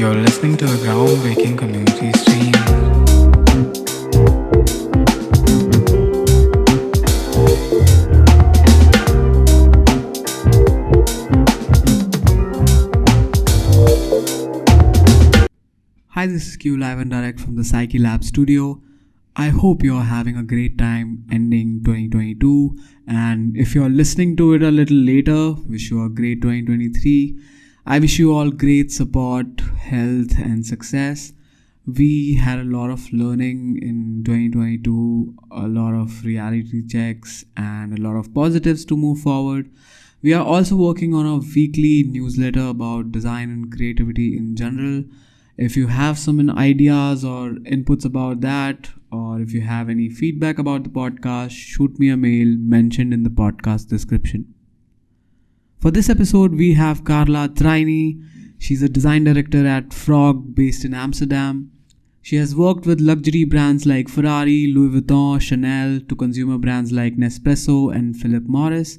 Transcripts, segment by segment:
You're listening to the groundbreaking community stream. Hi, this is Q live and direct from the Psyche Lab studio. I hope you're having a great time ending 2022. And if you're listening to it a little later, wish you a great 2023. I wish you all great support, health, and success. We had a lot of learning in 2022, a lot of reality checks, and a lot of positives to move forward. We are also working on a weekly newsletter about design and creativity in general. If you have some ideas or inputs about that, or if you have any feedback about the podcast, shoot me a mail mentioned in the podcast description. For this episode, we have Carla Traini. She's a design director at Frog based in Amsterdam. She has worked with luxury brands like Ferrari, Louis Vuitton, Chanel, to consumer brands like Nespresso and Phillip Morris.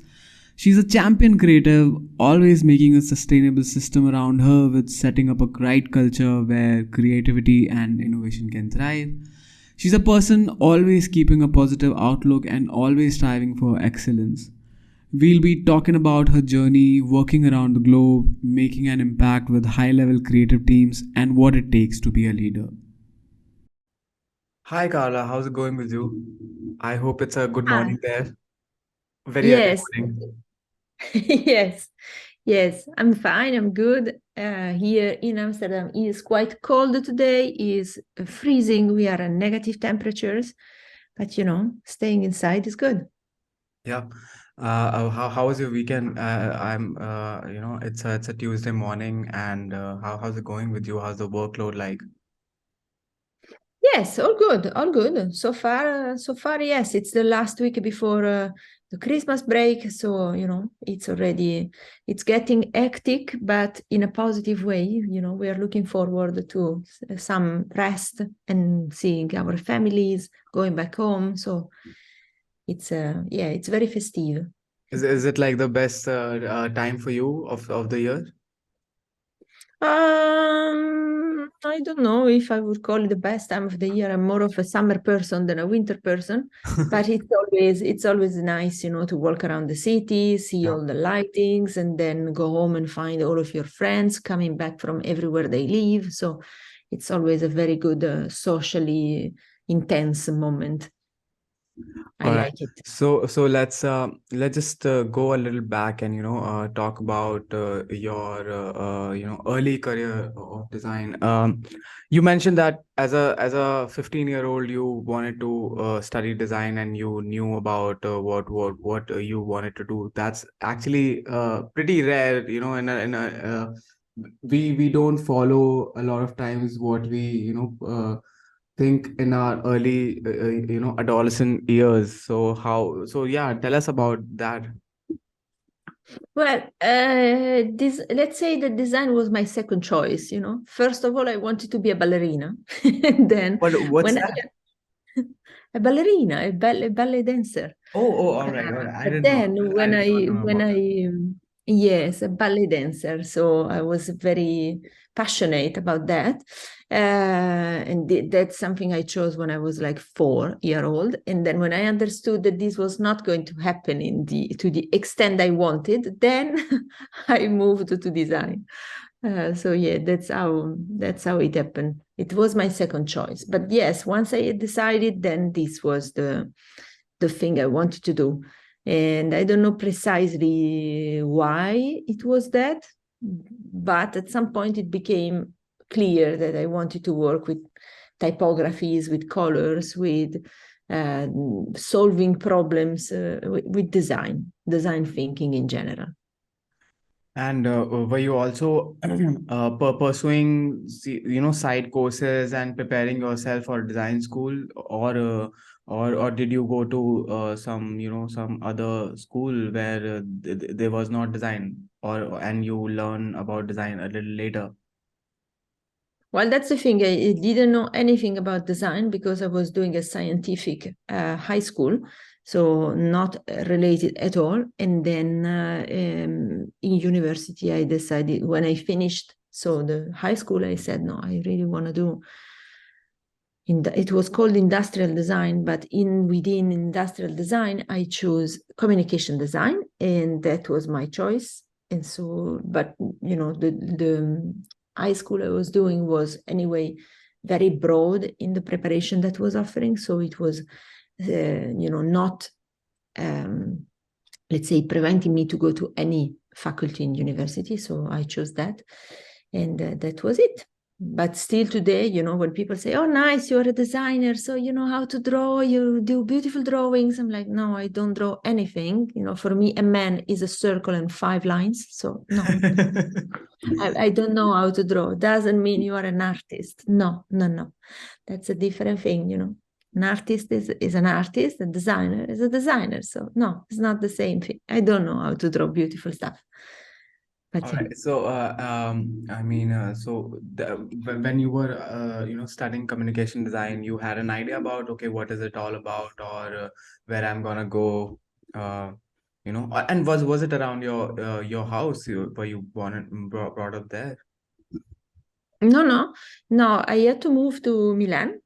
She's a champion creative, always making a sustainable system around her with setting up a right culture where creativity and innovation can thrive. She's a person always keeping a positive outlook and always striving for excellence. We'll be talking about her journey, working around the globe, making an impact with high-level creative teams, and what it takes to be a leader. Hi Carla, how's it going with you? I hope it's a good morning there. Very early Yes, morning. yes, I'm fine. I'm good. Here in Amsterdam is quite cold today. Is freezing. We are at negative temperatures, but staying inside is good. Yeah. How was your weekend? It's a Tuesday morning, and how's it going with you? How's the workload like? Yes, all good, all good. So far, yes. It's the last week before the Christmas break, so it's getting hectic, but in a positive way. We are looking forward to some rest and seeing our families, going back home. So it's very festive. Is it like the best time for you of the year? I don't know if I would call it the best time of the year. I'm more of a summer person than a winter person, but it's always nice, to walk around the city, see Yeah. all the lightings, and then go home and find all of your friends coming back from everywhere they live. So it's always a very good, socially intense moment. I All right. like it. So let's just go a little back and talk about your early career of design. You mentioned that as a 15-year-old you wanted to study design and you knew about what you wanted to do. That's actually pretty rare, we don't follow a lot of times what we think in our early adolescent years. So yeah, tell us about that. Well, this let's say that design was my second choice. First of all, I wanted to be a ballerina, and then What's when that? a ballerina, a ballet dancer. Oh, all right, I But didn't know. then I when did not I know when about that. I yes, a ballet dancer. So I was very passionate about that. And that's something I chose when I was like 4 year old. And then when I understood that this was not going to happen to the extent I wanted, then I moved to design. So yeah, that's how it happened. It was my second choice. But yes, once I decided, then this was the thing I wanted to do. And I don't know precisely why it was that, but at some point it became clear that I wanted to work with typographies, with colors, with uh, solving problems, with design thinking in general. And were you also pursuing side courses and preparing yourself for design school, or did you go to some other school where there was not design, or and you learn about design a little later? Well, that's the thing. I didn't know anything about design because I was doing a scientific high school, so not related at all. And then in university, I decided when I finished So the high school, I said, no, I really want to do it was called industrial design, but within industrial design, I chose communication design, and that was my choice. And so, but the high school I was doing was anyway very broad in the preparation that was offering. So it was, not, let's say, preventing me to go to any faculty in university. So I chose that, and that was it. But still today, when people say, oh, nice, you're a designer, so you know how to draw, you do beautiful drawings. I'm like, no, I don't draw anything. For me, a man is a circle and 5 lines. So no, I don't know how to draw. Doesn't mean you are an artist. No, no, no. That's a different thing. An artist is an artist, a designer is a designer. So no, it's not the same thing. I don't know how to draw beautiful stuff. But All yeah. right. So, I mean, when you were, studying communication design, you had an idea about, okay, what is it all about, or where I'm gonna go, uh, and was it around your house? Were you born and brought up there? No, no, no. I had to move to Milan.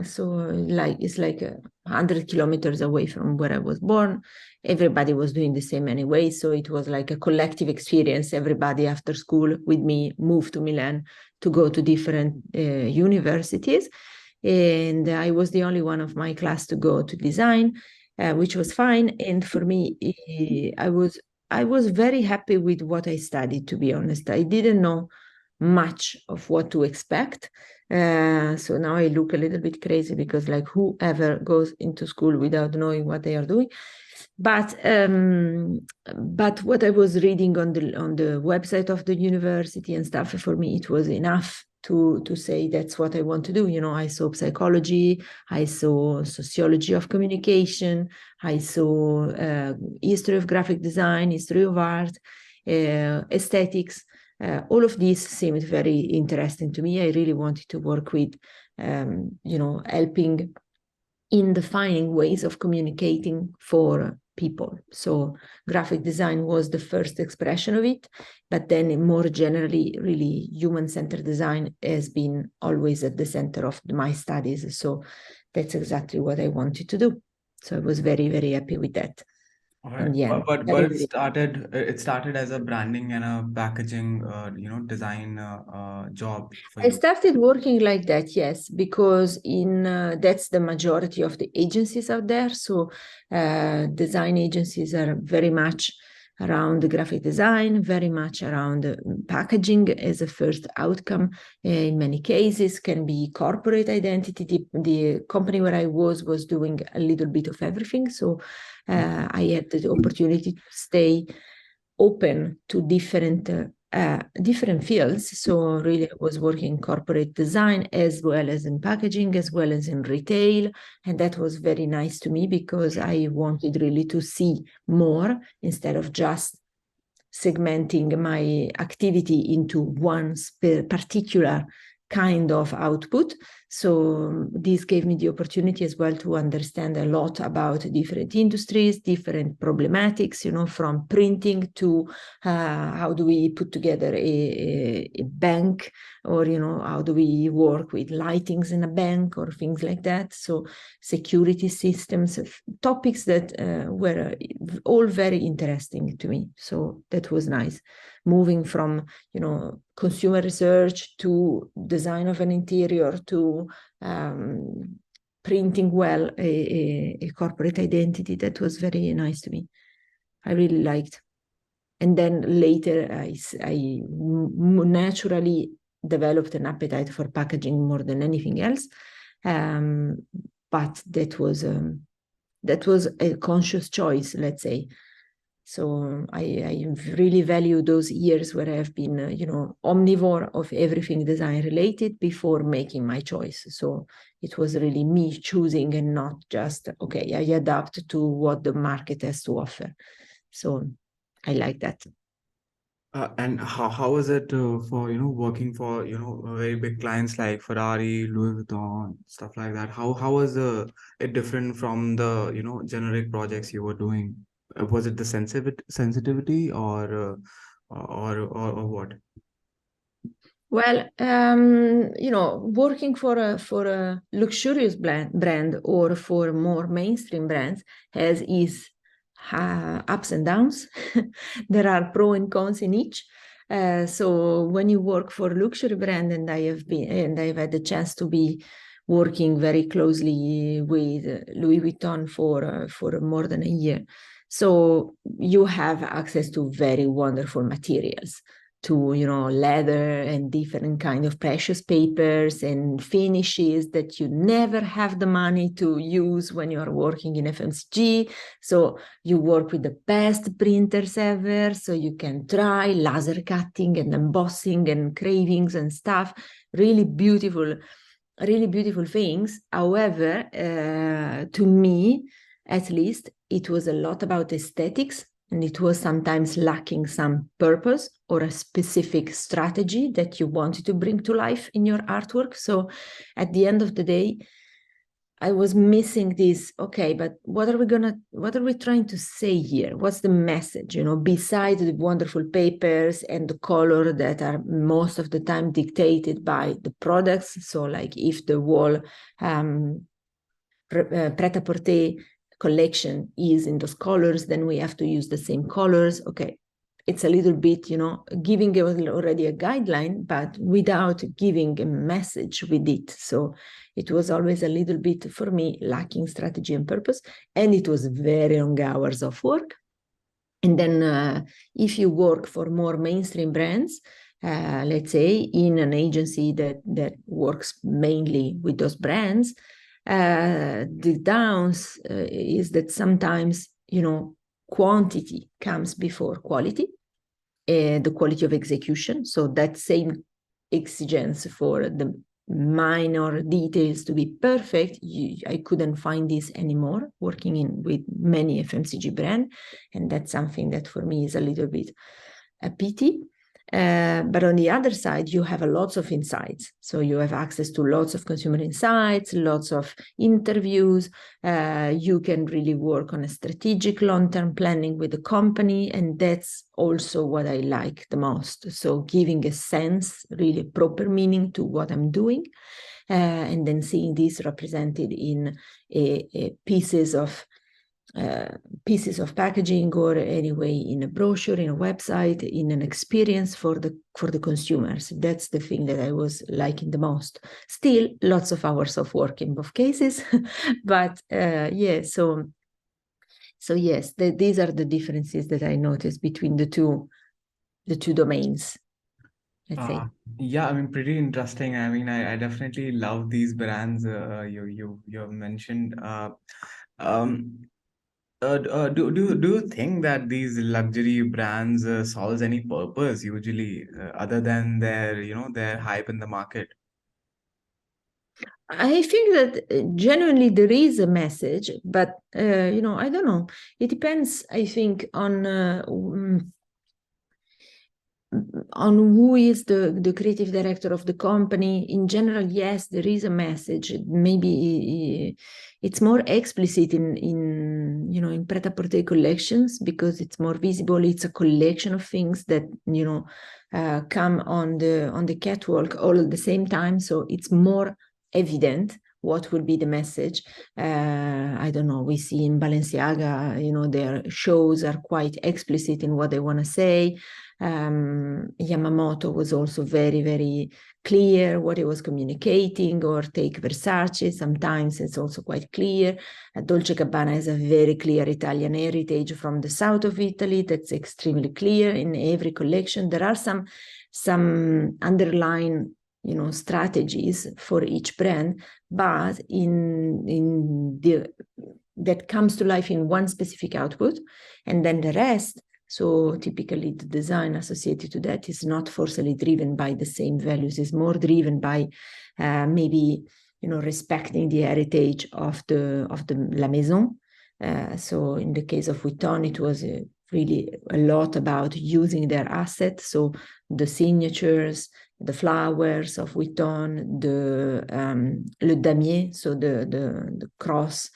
So like it's like 100 kilometers away from where I was born. Everybody was doing the same anyway, so it was like a collective experience. Everybody after school with me moved to Milan to go to different universities, and I was the only one of my class to go to design, which was fine. And for me, I was very happy with what I studied. To be honest, I didn't know much of what to expect. So now I look a little bit crazy because like whoever goes into school without knowing what they are doing. But what I was reading on the website of the university and stuff, for me it was enough to say that's what I want to do. I saw psychology, I saw sociology of communication, I saw history of graphic design, history of art, aesthetics. All of these seemed very interesting to me. I really wanted to work with, helping in defining ways of communicating for people. So graphic design was the first expression of it, but then more generally, really human-centered design has been always at the center of my studies. So that's exactly what I wanted to do. So I was very, very happy with that. All In right. the end, But very, it very. started as a branding and a packaging, design job for I you. started working like that, yes, because in that's the majority of the agencies out there. So design agencies are very much around the graphic design, very much around packaging as a first outcome. In many cases, can be corporate identity. The company where I was doing a little bit of everything. So I had the opportunity to stay open to different fields. So really, I was working in corporate design as well as in packaging, as well as in retail, and that was very nice to me because I wanted really to see more instead of just segmenting my activity into one particular kind of output. So this gave me the opportunity as well to understand a lot about different industries, different problematics, from printing to how do we put together a bank, or how do we work with lightings in a bank or things like that. So security systems, topics that were all very interesting to me. So that was nice. Moving from, consumer research to design of an interior to printing well a corporate identity, that was very nice to me. I really liked. And then later, I naturally developed an appetite for packaging more than anything else. But that was a conscious choice, let's say. So I really value those years where I have been, omnivore of everything design related before making my choice. So it was really me choosing and not just, okay, I adapt to what the market has to offer. So I like that. And how is it for working for very big clients like Ferrari, Louis Vuitton, stuff like that? How was it different from the generic projects you were doing? Was it the sensitivity or what? Well, working for a luxurious brand or for more mainstream brands has its ups and downs. There are pros and cons in each. So when you work for a luxury brand, and I've had the chance to be working very closely with Louis Vuitton for more than a year. So you have access to very wonderful materials, to leather and different kind of precious papers and finishes that you never have the money to use when you are working in FMCG. So you work with the best printers ever, so you can try laser cutting and embossing and cravings and stuff. Really beautiful things. However, to me, at least, it was a lot about aesthetics, and it was sometimes lacking some purpose or a specific strategy that you wanted to bring to life in your artwork. So at the end of the day, I was missing this. Okay, but what are we trying to say here? What's the message, besides the wonderful papers and the color that are most of the time dictated by the products? So like if the wall pret-a-porter collection is in those colors, then we have to use the same colors. Okay, it's a little bit, giving already a guideline, but without giving a message with it. So it was always a little bit, for me, lacking strategy and purpose, and it was very long hours of work. And then if you work for more mainstream brands, let's say in an agency that works mainly with those brands, the downs is that sometimes, quantity comes before quality, the quality of execution. So that same exigence for the minor details to be perfect, I couldn't find this anymore working with many FMCG brand, and that's something that for me is a little bit a pity. But on the other side, you have lots of insights. So you have access to lots of consumer insights, lots of interviews. You can really work on a strategic long-term planning with the company. And that's also what I like the most. So giving a sense, really proper meaning to what I'm doing. And then seeing this represented in pieces of packaging, or anyway in a brochure, in a website, in an experience for the consumers. That's the thing that I was liking the most. Still lots of hours of work in both cases, but so yes, these are the differences that I noticed between the two domains, let's say. Yeah, I mean, pretty interesting. I mean, I definitely love these brands you have mentioned. Um, do you think that these luxury brands solves any purpose usually, other than their hype in the market? I think that genuinely there is a message, but I don't know. It depends, I think, on who is the creative director of the company. In general, yes, there is a message. Maybe it's more explicit in pret-a-porter collections, because it's more visible. It's a collection of things that come on the catwalk all at the same time, so it's more evident what will be the message. I don't know, we see in Balenciaga, their shows are quite explicit in what they want to say. Yamamoto was also very, very clear what he was communicating. Or take Versace, sometimes it's also quite clear. Dolce & Gabbana has a very clear Italian heritage from the south of Italy that's extremely clear in every collection. There are some underlying strategies for each brand, but that comes to life in one specific output, and then the rest. So typically the design associated to that is not forcibly driven by the same values, is more driven by maybe respecting the heritage of the La Maison. So in the case of Vuitton, it was really a lot about using their assets. So the signatures, the flowers of Vuitton, le damier, so the cross,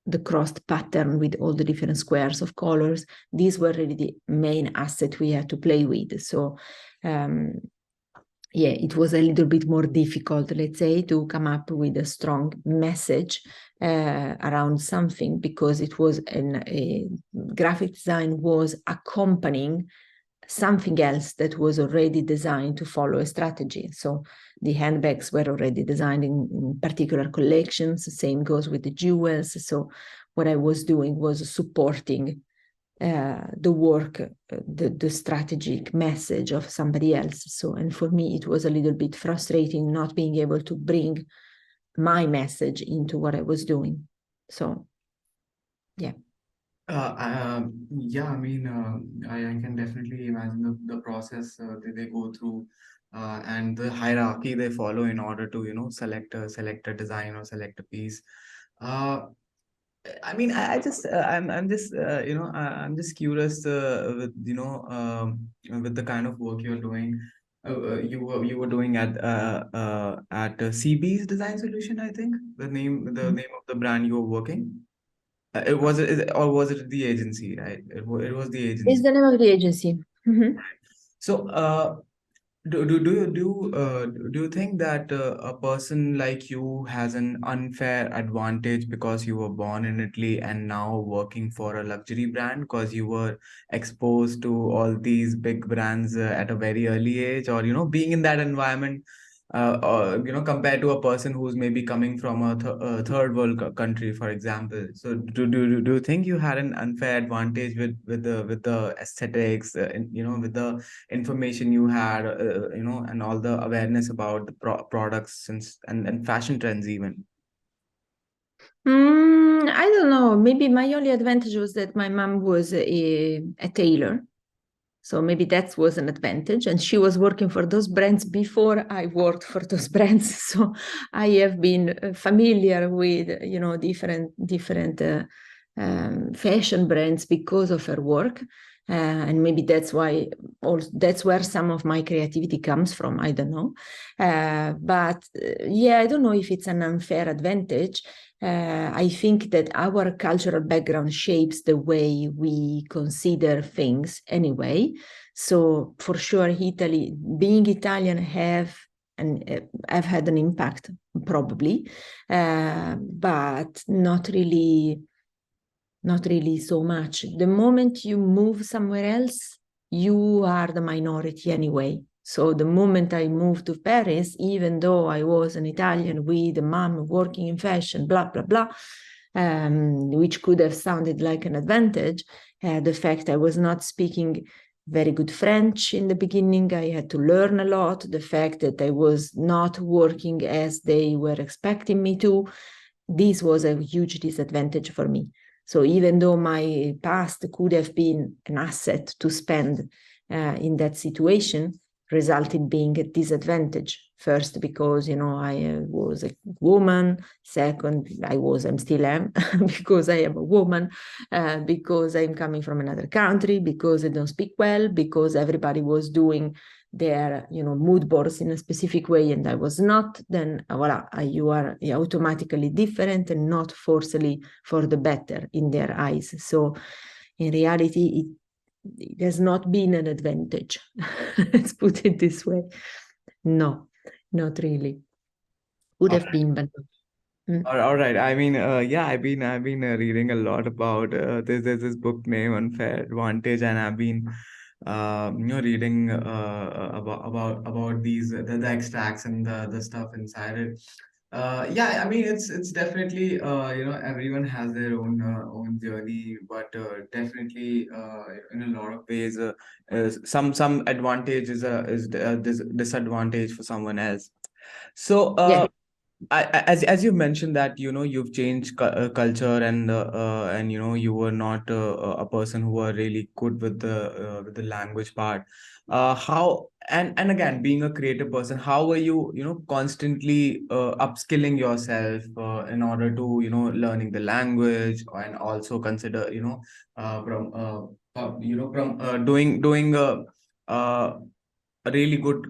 the crossed pattern with all the different squares of colors. These were really the main asset we had to play with. So yeah, it was a little bit more difficult, let's say, to come up with a strong message around something, because it was a graphic design was accompanying something else that was already designed to follow a strategy. So the handbags were already designed in particular collections. The same goes with the jewels. So what I was doing was supporting the work, the strategic message of somebody else. So, and for me, it was a little bit frustrating not being able to bring my message into what I was doing. So, yeah. Yeah, I mean, I can definitely imagine the process that they go through and the hierarchy they follow in order to, select a design or select a piece. Uh, I mean, I'm just, I'm just curious with, with the kind of work you're doing. You were doing at CB's Design Solution, I think the name of the brand you were working. Or was it the agency, right? It was the It's agency. the name of the agency. Mm-hmm. So, do you think that a person like you has an unfair advantage because you were born in Italy and now working for a luxury brand because you were exposed to all these big brands at a very early age, or being in that environment, or compared to a person who's maybe coming from a third world country, for example? So, do you think you had an unfair advantage with the aesthetics, with the information you had, and all the awareness about the products and fashion trends even? I don't know. Maybe my only advantage was that my mom was a tailor. So maybe that was an advantage. And she was working for those brands before I worked for those brands. So I have been familiar with, different fashion brands because of her work. And maybe that's why, that's where some of my creativity comes from. I don't know. But yeah, I don't know if it's an unfair advantage. I think that our cultural background shapes the way we consider things anyway. So for sure, Italy, being Italian, have had an impact probably, but not really so much. The moment you move somewhere else, you are the minority anyway. So the moment I moved to Paris, even though I was an Italian with a mom working in fashion, blah, blah, blah, which could have sounded like an advantage, the fact I was not speaking very good French in the beginning, I had to learn a lot. The fact that I was not working as they were expecting me to, this was a huge disadvantage for me. So even though my past could have been an asset to spend in that situation, resulted being a disadvantage. First, because I was a woman. Second, I'm still am, because I am a woman. Because I'm coming from another country. Because I don't speak well. Because everybody was doing their mood boards in a specific way and I was not, then voila, you are automatically different and not forcefully for the better in their eyes. So in reality, it has not been an advantage. Let's put it this way. No, not really. Would have been, but All right. I mean, yeah, I've been reading a lot about there's this book named Unfair Advantage, and I've been reading about these the extracts and the stuff inside it. Yeah, I mean it's definitely everyone has their own journey, but definitely in a lot of ways, some advantage is a disadvantage for someone else. So yeah. as you mentioned that you've changed culture, and you were not a person who were really good with the language part. How and again, being a creative person, how were you constantly upskilling yourself in order to learning the language, and also consider from doing uh, a really good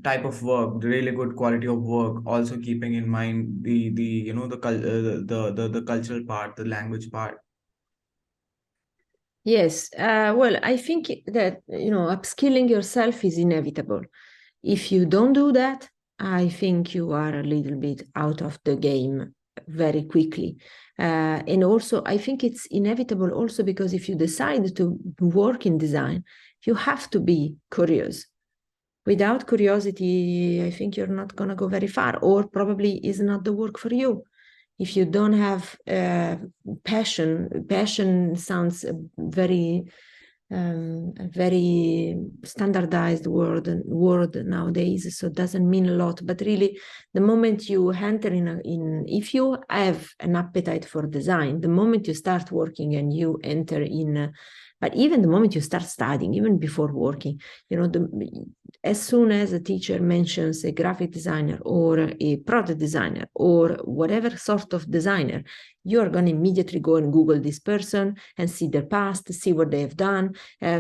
type of work, the really good quality of work, also keeping in mind the the cultural part, the language part. Yes, well, I think that, upskilling yourself is inevitable. If you don't do that, I think you are a little bit out of the game very quickly. And also, I think it's inevitable also because if you decide to work in design, you have to be curious. Without curiosity, I think you're not going to go very far, or probably is not the work for you. If you don't have passion sounds a very standardized word nowadays, so it doesn't mean a lot. But really, the moment you enter if you have an appetite for design, the moment you start working and you enter in, but even the moment you start studying, even before working, as soon as a teacher mentions a graphic designer or a product designer or whatever sort of designer, you're going to immediately go and Google this person and see their past, see what they have done,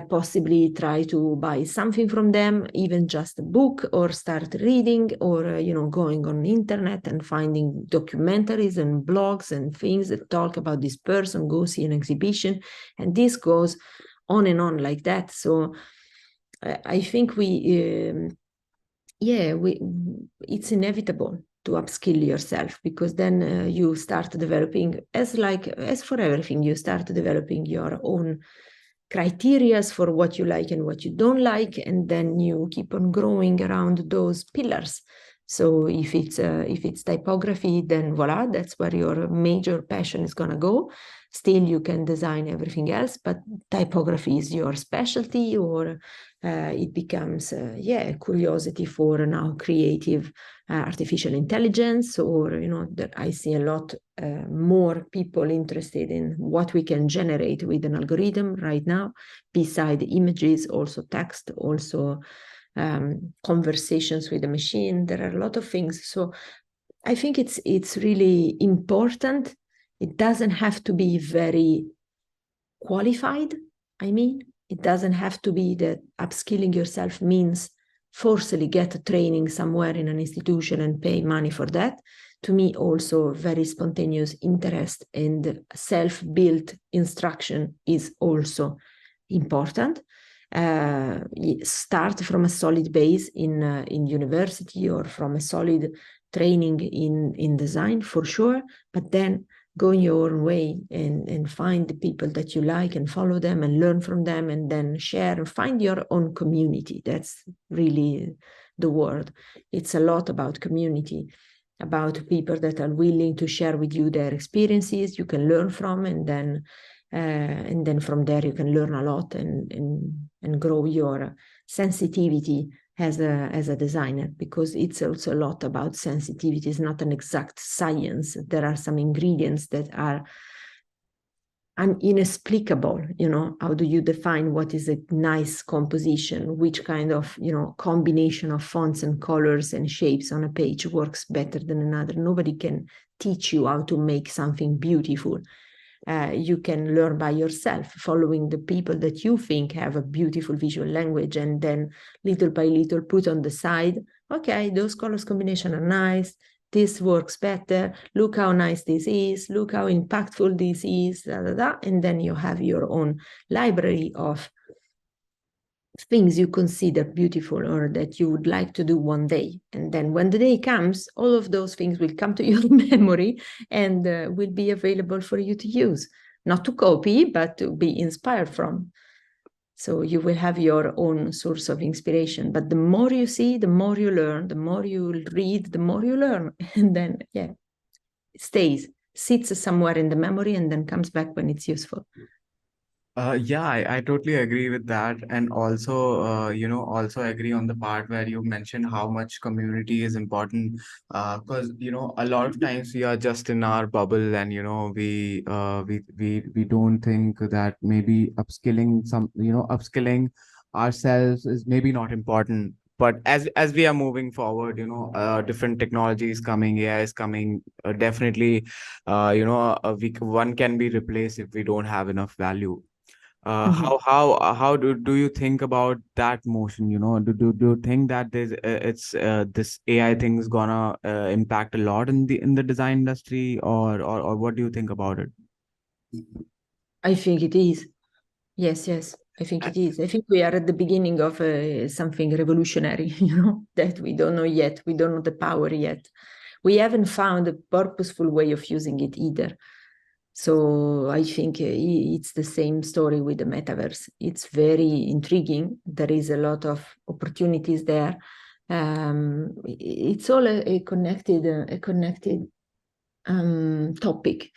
possibly try to buy something from them, even just a book, or start reading, or going on the internet and finding documentaries and blogs and things that talk about this person, go see an exhibition, and this goes on and on like that. So I think it's inevitable to upskill yourself, because then you start developing, as for everything, you start developing your own criterias for what you like and what you don't like, and then you keep on growing around those pillars. So if it's typography, then voila, that's where your major passion is going to go. Still, you can design everything else, but typography is your specialty, or it becomes curiosity for now creative artificial intelligence, or that I see a lot more people interested in what we can generate with an algorithm right now, beside images, also text, also conversations with the machine. There are a lot of things. So I think it's really important. It doesn't have to be very qualified. I mean, it doesn't have to be that upskilling yourself means forcibly get a training somewhere in an institution and pay money for that. To me, also very spontaneous interest and self-built instruction is also important. Start from a solid base in university, or from a solid training in design for sure, but then go your own way and find the people that you like and follow them and learn from them, and then share and find your own community. That's really the word. It's a lot about community, about people that are willing to share with you their experiences you can learn from, and then from there you can learn a lot and grow your sensitivity as a designer, because it's also a lot about sensitivity. It's not an exact science. There are some ingredients that are inexplicable. How do you define what is a nice composition? Which kind of combination of fonts and colors and shapes on a page works better than another? Nobody can teach you how to make something beautiful. You can learn by yourself, following the people that you think have a beautiful visual language, and then little by little put on the side, okay, those colors combination are nice, this works better, look how nice this is, look how impactful this is, and then you have your own library of things you consider beautiful or that you would like to do one day. And then when the day comes, all of those things will come to your memory and will be available for you to use, not to copy, but to be inspired from. So you will have your own source of inspiration. But the more you see, the more you learn, the more you read, the more you learn. And then, it stays, sits somewhere in the memory, and then comes back when it's useful. Yeah, I totally agree with that. And also, also agree on the part where you mentioned how much community is important. Because, a lot of times we are just in our bubble, and, we don't think that maybe upskilling ourselves is maybe not important. But as we are moving forward, different technologies coming, AI is coming, definitely, one can be replaced if we don't have enough value. How do you think about that motion? Do you think that this AI thing is gonna impact a lot in the design industry, or what do you think about it? I think it is. Yes, I think it is. I think we are at the beginning of something revolutionary, that we don't know yet. We don't know the power yet. We haven't found a purposeful way of using it either. So I think it's the same story with the metaverse. It's very intriguing. There is a lot of opportunities there. It's all a connected topic.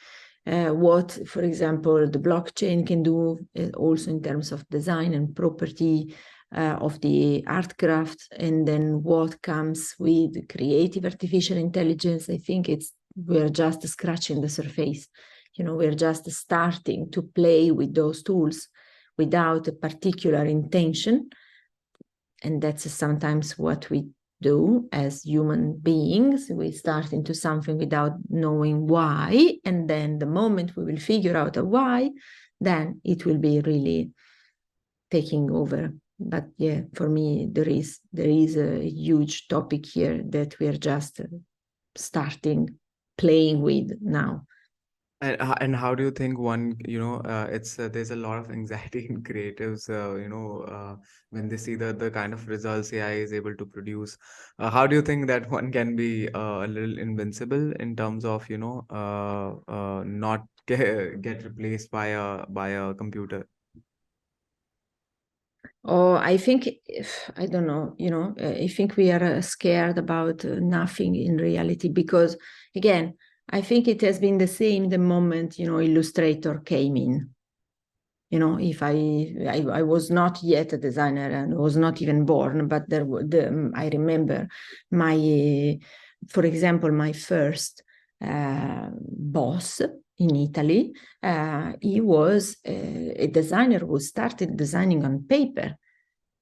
What, for example, the blockchain can do also in terms of design and property of the art craft, and then what comes with creative artificial intelligence. I think we're just scratching the surface. We're just starting to play with those tools without a particular intention. And that's sometimes what we do as human beings. We start into something without knowing why. And then the moment we will figure out a why, then it will be really taking over. But yeah, for me, there is a huge topic here that we are just starting playing with now. And how do you think one, it's there's a lot of anxiety in creatives, when they see the kind of results AI is able to produce. How do you think that one can be a little invincible in terms of, not get replaced by a computer? Oh, I think, I don't know, I think we are scared about nothing in reality, because again, I think it has been the same the moment, Illustrator came in. If I was not yet a designer and was not even born, but I remember for example, my first boss in Italy, he was a designer who started designing on paper,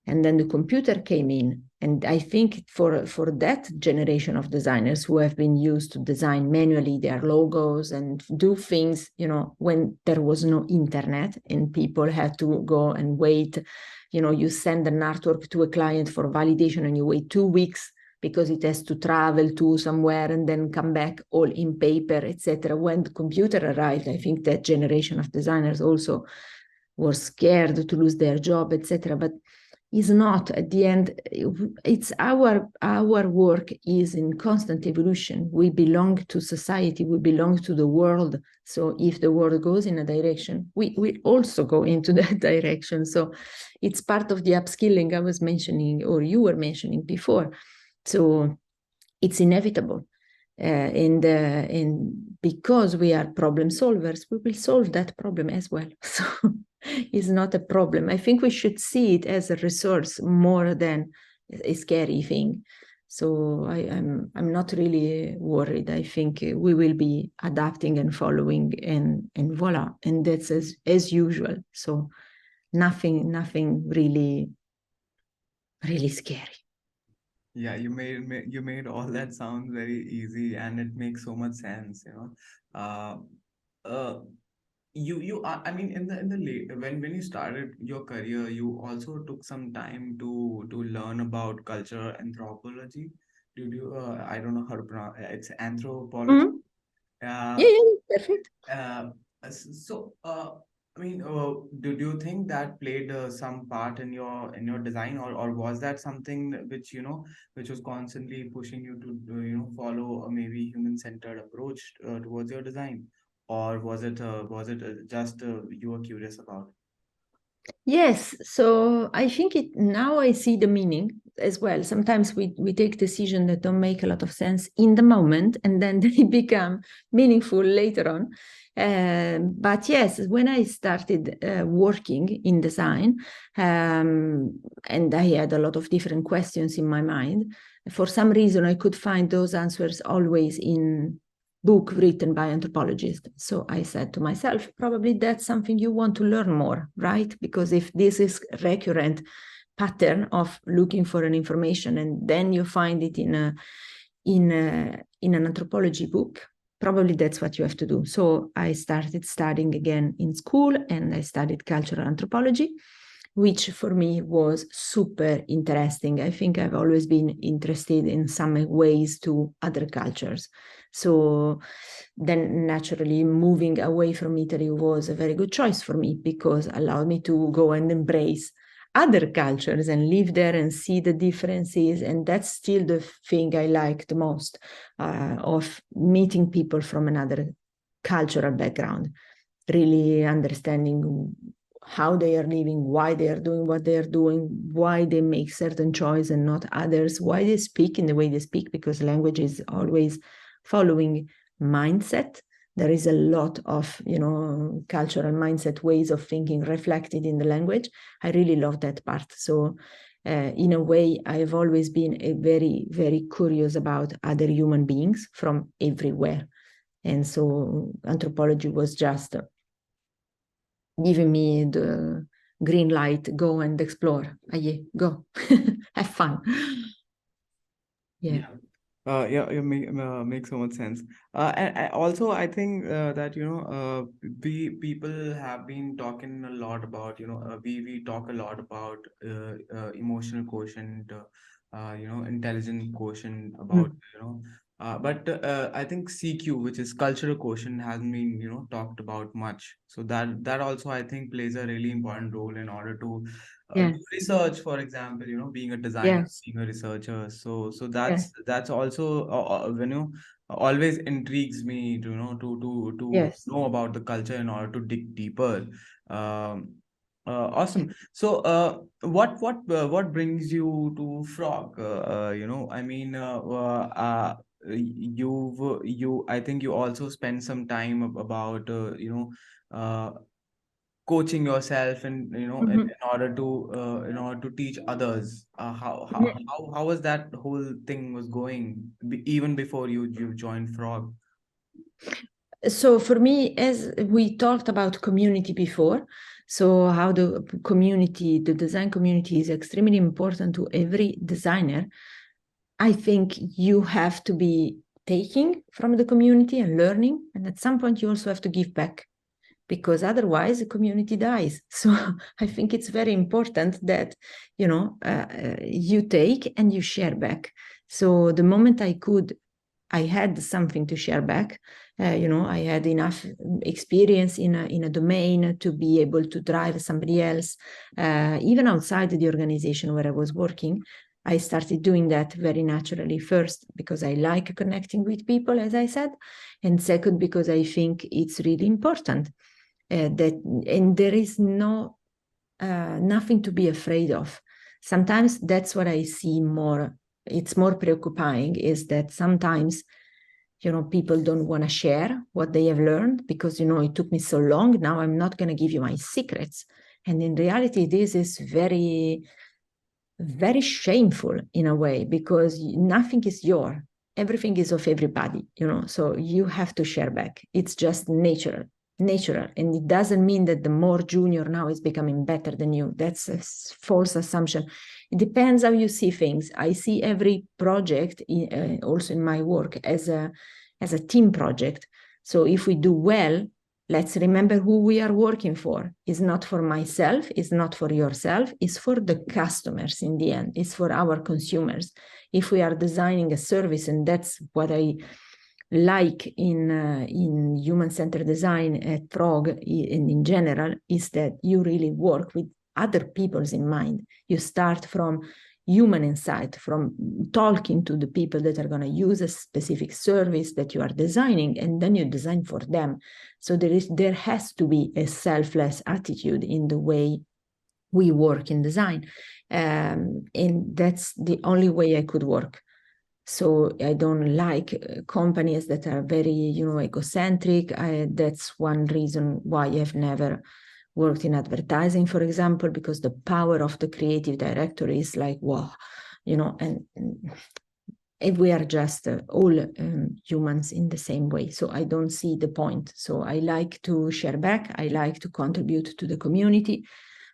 and then the computer came in. And I think for that generation of designers who have been used to design manually their logos and do things, when there was no internet and people had to go and wait, you send an artwork to a client for validation and you wait 2 weeks because it has to travel to somewhere and then come back all in paper, etc. When the computer arrived, I think that generation of designers also were scared to lose their job, etc. But is not at the end. It's our work is in constant evolution. We belong to society, we belong to the world. So if the world goes in a direction, we also go into that direction. So it's part of the upskilling I was mentioning, or you were mentioning before. So it's inevitable. And because we are problem solvers, we will solve that problem as well. So it's not a problem. I think we should see it as a resource more than a scary thing. So I'm not really worried. I think we will be adapting and following, and voila, and that's as usual. So nothing really scary. Yeah, you made all that sound very easy, and it makes so much sense, Uh, uh, I mean, in the late when you started your career, you also took some time to learn about culture anthropology. Did you? I don't know how to pronounce. It's anthropology. Mm-hmm. Uh, Yeah, perfect. uh, so, I mean, do you think that played some part in your design, or was that something which which was constantly pushing you to follow a maybe human-centered approach towards your design, or was it just you were curious about? Yes, so I think now I see the meaning as well. Sometimes we take decisions that don't make a lot of sense in the moment, and then they become meaningful later on. But yes, when I started working in design, and I had a lot of different questions in my mind, for some reason I could find those answers always in book written by anthropologists. So I said to myself, probably that's something you want to learn more, right? Because if this is recurrent pattern of looking for an information and then you find it in an anthropology book, probably that's what you have to do. So I started studying again in school, and I studied cultural anthropology, which for me was super interesting. I think I've always been interested in some ways to other cultures. So then naturally moving away from Italy was a very good choice for me, because it allowed me to go and embrace other cultures and live there and see the differences. And that's still the thing I like the most, of meeting people from another cultural background, really understanding how they are living, why they are doing what they are doing, why they make certain choices and not others, why they speak in the way they speak, because language is always following mindset. There is a lot of, cultural mindset, ways of thinking reflected in the language. I really love that part. So in a way, I've always been very, very curious about other human beings from everywhere. And so anthropology was just giving me the green light, go and explore. Aye, go, have fun. Yeah. Yeah, makes so much sense. And also, I think that people have been talking a lot about we talk a lot about emotional quotient, intelligent quotient about but I think CQ, which is cultural quotient, hasn't been talked about much. So that also I think plays a really important role in order to Yes. do research, for example, being a designer, Yes. being a researcher. So Yes. that's also always intrigues me to to Yes. know about the culture in order to dig deeper. Um, awesome. So what brings you to Frog? I mean, you I think you also spend some time about coaching yourself and Mhm. in order to teach others. How was that whole thing was going even before you joined Frog? So for me, as we talked about community before, so how the community, the design community is extremely important to every designer. I think you have to be taking from the community and learning, and at some point you also have to give back, because otherwise the community dies. So I think it's very important that you take and you share back. So the moment I had something to share back. I had enough experience in a domain to be able to drive somebody else, even outside the organization where I was working. I started doing that very naturally, first because I like connecting with people, as I said, and second because I think it's really important, and there is nothing to be afraid of. Sometimes that's what I see more. It's more preoccupying is that sometimes people don't want to share what they have learned because it took me so long. Now I'm not going to give you my secrets. And in reality, this is very, very shameful in a way, because nothing is yours. Everything is of everybody, so you have to share back. It's just natural. And it doesn't mean that the more junior now is becoming better than you. That's a false assumption. It depends how you see things. I see every project, also in my work, as a team project. So if we do well, let's remember who we are working for. It's not for myself, it's not for yourself, it's for the customers in the end, it's for our consumers. If we are designing a service, and that's what I like in human-centered design at Frog and in general, is that you really work with other people's in mind. You start from human insight, from talking to the people that are going to use a specific service that you are designing, and then you design for them. So there has to be a selfless attitude in the way we work in design, and that's the only way I could work. So I don't like companies that are very egocentric. That's one reason why I've never worked in advertising, for example, because the power of the creative director is like, wow, and if we are just all humans in the same way. So I don't see the point. So I like to share back. I like to contribute to the community.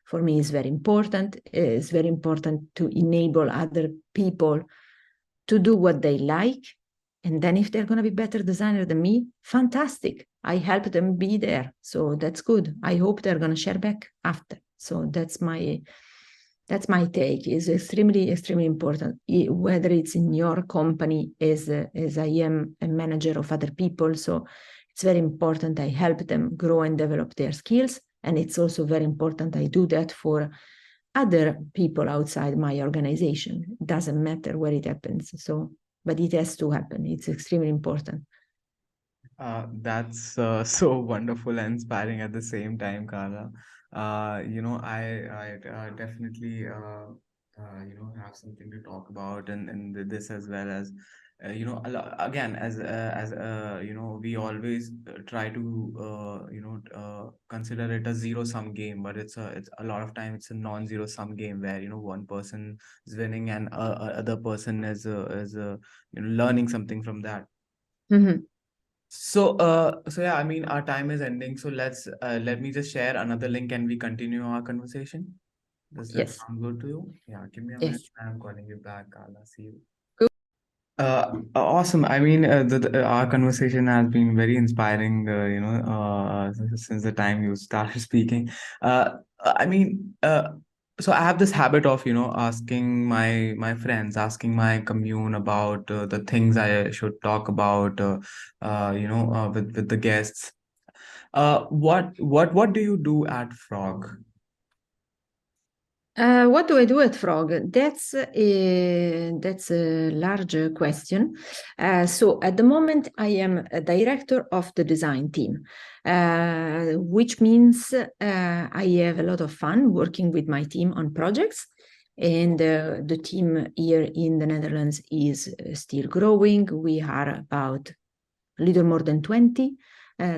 For me, it's very important. It's very important to enable other people to do what they like And then if they're going to be better designer than me, fantastic. I help them be there. So that's good. I hope they're going to share back after. So that's my take. Is extremely, extremely important, whether it's in your company as I am a manager of other people. So it's very important I help them grow and develop their skills. And it's also very important I do that for other people outside my organization. It doesn't matter where it happens. So, but it has to happen. It's extremely important. That's so wonderful and inspiring at the same time, Carla. I definitely have something to talk about, and this as well as again as we always try to consider it a zero sum game, but it's a lot of time it's a non-zero sum game where one person is winning and other person is learning something from that. Mm-hmm. So yeah, I mean, our time is ending. So let me just share another link and we continue our conversation. Does that Yes. sound good to you? Yeah, give me a minute. Yes. I'm calling you back, Carla. See you. Good. Awesome. I mean, our conversation has been very inspiring, since the time you started speaking. I mean, so I have this habit of, asking my friends, asking my commune about the things I should talk about, with the guests. What do you do at Frog? What do I do at Frog? That's a large question. So at the moment, I am a director of the design team, which means I have a lot of fun working with my team on projects. And the team here in the Netherlands is still growing. We are about a little more than 20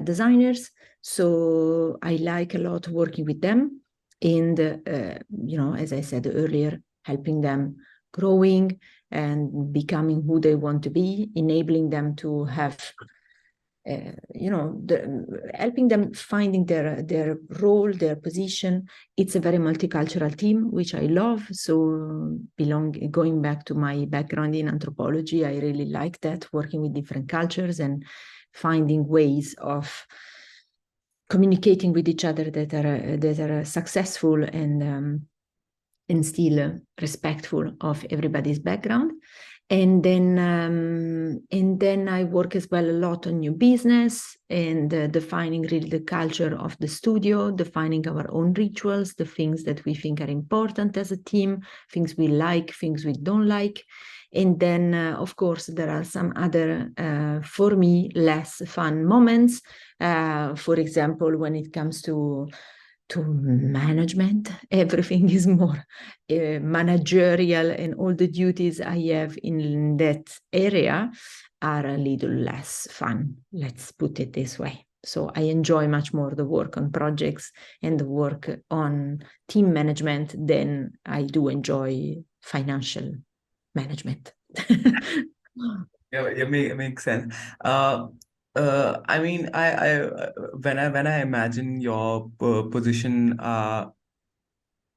designers. So I like a lot working with them. And, as I said earlier, helping them growing and becoming who they want to be, enabling them to have, helping them finding their role, their position. It's a very multicultural team, which I love. So going back to my background in anthropology, I really like that, working with different cultures and finding ways of communicating with each other that are successful and still respectful of everybody's background. And then I work as well a lot on new business and defining really the culture of the studio, defining our own rituals, the things that we think are important as a team, things we like, things we don't like. And then, of course, there are some other, for me, less fun moments. For example, when it comes to management, everything is more managerial, and all the duties I have in that area are a little less fun. Let's put it this way. So I enjoy much more the work on projects and the work on team management than I do enjoy financial management. Yeah, it makes sense. I mean, when I imagine your position, I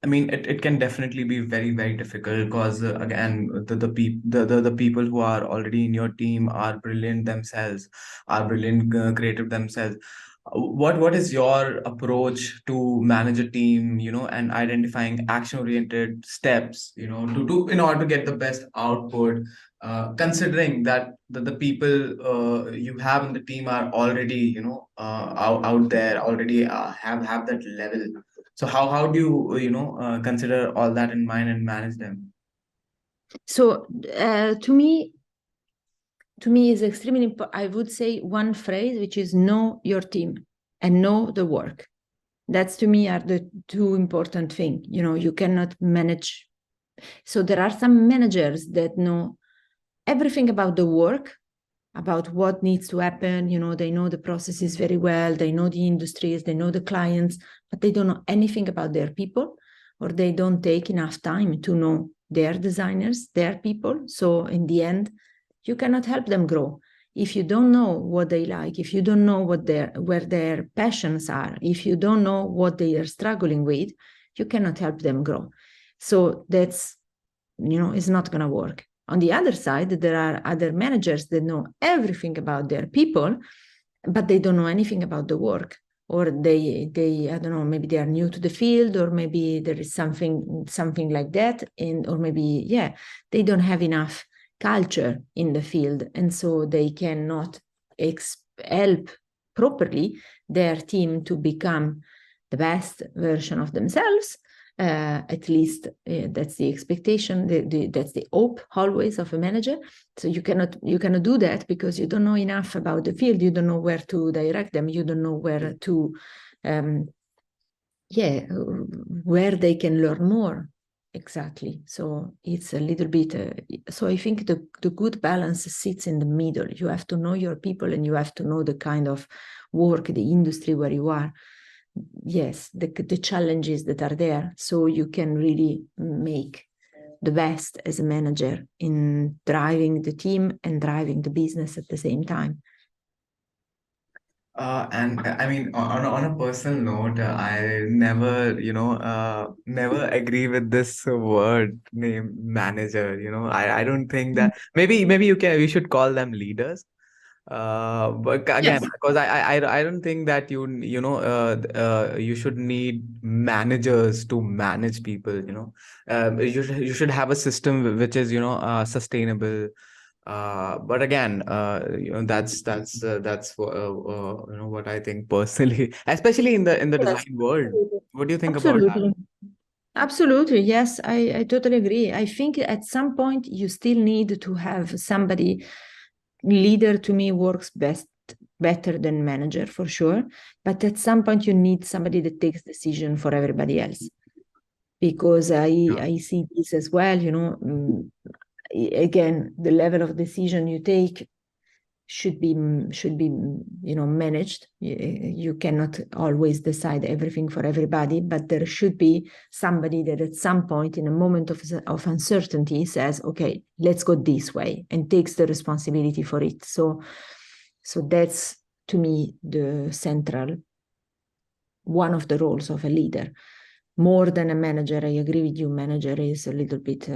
mean, it can definitely be very, very difficult because again, the people who are already in your team are brilliant themselves, are brilliant creative themselves. What is your approach to manage a team, and identifying action-oriented steps, to in order to get the best output, considering that the people you have in the team are already, out there, already have that level. So how do you consider all that in mind and manage them? So to me is extremely important. I would say one phrase, which is know your team and know the work. That's to me are the two important things. You cannot manage. So there are some managers that know everything about the work, about what needs to happen. They know the processes very well. They know the industries, they know the clients, but they don't know anything about their people, or they don't take enough time to know their designers, their people. So in the end, you cannot help them grow. If you don't know what they like, if you don't know where their passions are, if you don't know what they are struggling with, you cannot help them grow. So that's, it's not going to work. On the other side, there are other managers that know everything about their people, but they don't know anything about the work. Or they I don't know, maybe they are new to the field, or maybe there is something like that, or maybe they don't have enough culture in the field, and so they cannot help properly their team to become the best version of themselves. At least that's the expectation, that's the hope always of a manager. So you cannot do that because you don't know enough about the field. You don't know where to direct them. You don't know where to, where they can learn more. Exactly. So it's a little bit. So I think the good balance sits in the middle. You have to know your people, and you have to know the kind of work, the industry where you are. Yes, the challenges that are there, so you can really make the best as a manager in driving the team and driving the business at the same time. And I mean, on a personal note, I never, never agree with this word name manager. I don't think that maybe we should call them leaders. But again, Yes. because I don't think that you should need managers to manage people. You should have a system which is sustainable. But again, that's what I think personally, especially in the Yes, design world. What do you think about that? absolutely. Absolutely, yes, I totally agree. I think at some point you still need to have somebody. Leader to me works better than manager for sure, but at some point you need somebody that takes decision for everybody else, because I see this as well. Again, the level of decision you take should be managed. You cannot always decide everything for everybody, but there should be somebody that at some point in a moment of uncertainty says, okay, let's go this way, and takes the responsibility for it. So that's, to me, the central one of the roles of a leader, more than a manager. I agree with you, manager is a little bit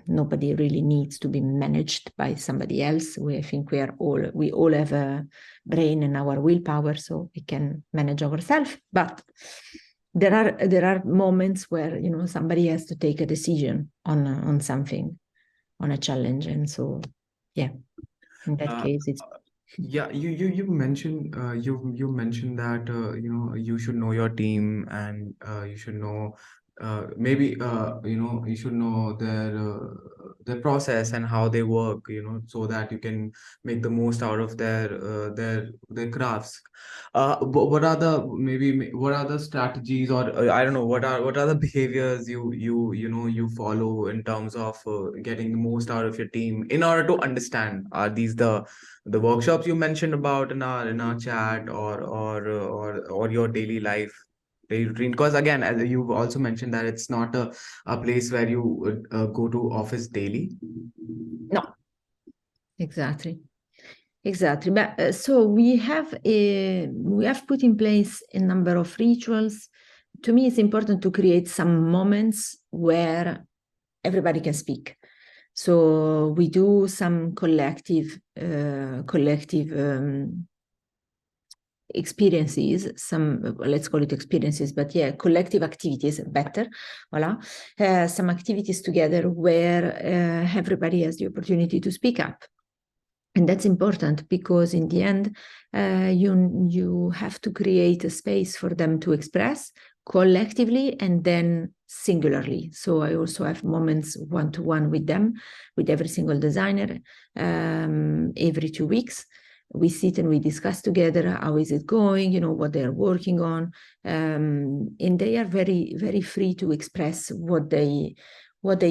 nobody really needs to be managed by somebody else. I think we all have a brain and our willpower, so we can manage ourselves. But there are moments where somebody has to take a decision on something, on a challenge, and so in that case it's Yeah, you mentioned you mentioned that you should know your team, and you should know maybe you should know their process and how they work, so that you can make the most out of their crafts. What are what are the strategies, or I don't know, what are the behaviors you follow in terms of getting the most out of your team in order to understand, are these the workshops you mentioned about in our chat, or your daily life, daily routine? Because again, as you've also mentioned, that it's not a place where you would go to office daily. no, exactly. But so we have put in place a number of rituals. To me, it's important to create some moments where everybody can speak. So we do some collective experiences, let's call it experiences, but collective activities better. Voila. Some activities together where everybody has the opportunity to speak up. And that's important, because in the end, you have to create a space for them to express collectively and then singularly. So I also have moments one-to-one with them, with every single designer, every 2 weeks. We sit and we discuss together, how is it going, what they're working on. And they are very, very free to express what they